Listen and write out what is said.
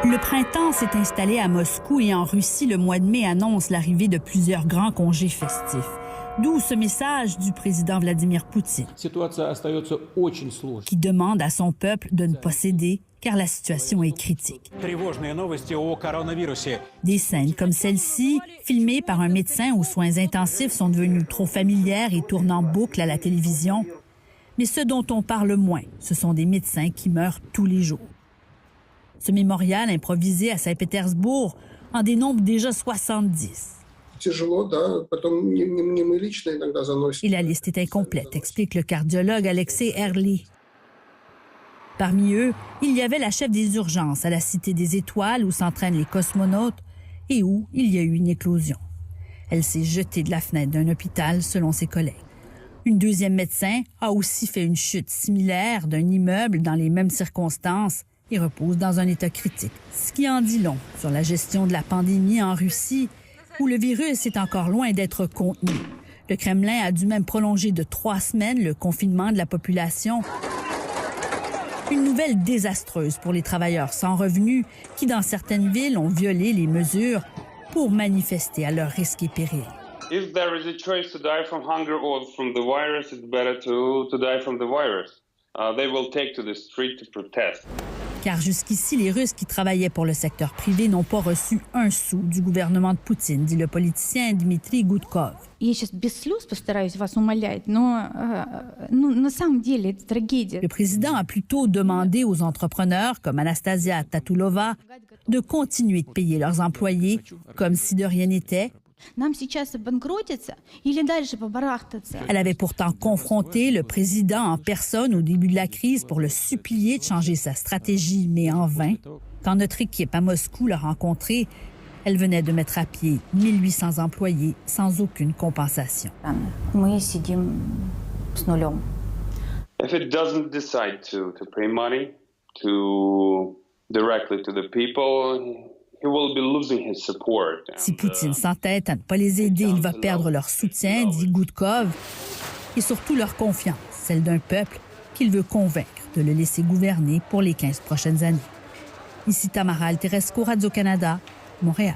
Le printemps s'est installé à Moscou et en Russie, le mois de mai annonce l'arrivée de plusieurs grands congés festifs. D'où ce message du président Vladimir Poutine, qui demande à son peuple de ne pas céder, car la situation est critique. Des scènes comme celle-ci, filmées par un médecin aux soins intensifs, sont devenues trop familières et tournent en boucle à la télévision. Mais ce dont on parle moins, ce sont des médecins qui meurent tous les jours. Ce mémorial improvisé à Saint-Pétersbourg en dénombre déjà 70. Et la liste est incomplète, explique le cardiologue Alexei Herli. Parmi eux, il y avait la chef des urgences à la Cité des Étoiles où s'entraînent les cosmonautes et où il y a eu une éclosion. Elle s'est jetée de la fenêtre d'un hôpital, selon ses collègues. Une deuxième médecin a aussi fait une chute similaire d'un immeuble dans les mêmes circonstances et repose dans un état critique, ce qui en dit long sur la gestion de la pandémie en Russie, où le virus est encore loin d'être contenu. Le Kremlin a dû même prolonger de 3 semaines le confinement de la population. Une nouvelle désastreuse pour les travailleurs sans revenus qui, dans certaines villes, ont violé les mesures pour manifester à leur risque et péril. If there is a choice to die from hunger or from the virus, it's better to die from the virus. They will take to the street to protest. Car jusqu'ici, les Russes qui travaillaient pour le secteur privé n'ont pas reçu un sou du gouvernement de Poutine, dit le politicien Dmitri Gudkov. Le président a plutôt demandé aux entrepreneurs, comme Anastasia Tatulova, de continuer de payer leurs employés comme si de rien n'était. Elle avait pourtant confronté le président en personne au début de la crise pour le supplier de changer sa stratégie, mais en vain. Quand notre équipe à Moscou l'a rencontrée, elle venait de mettre à pied 1800 employés sans aucune compensation. If it doesn't decide to pay money directly to the people, he will be losing his support. Si Poutine s'entête à ne pas les aider, il va perdre leur soutien, dit Gudkov, et surtout leur confiance, celle d'un peuple qu'il veut convaincre de le laisser gouverner pour les 15 prochaines années. Ici Tamara Alterescu, Radio-Canada, Montréal.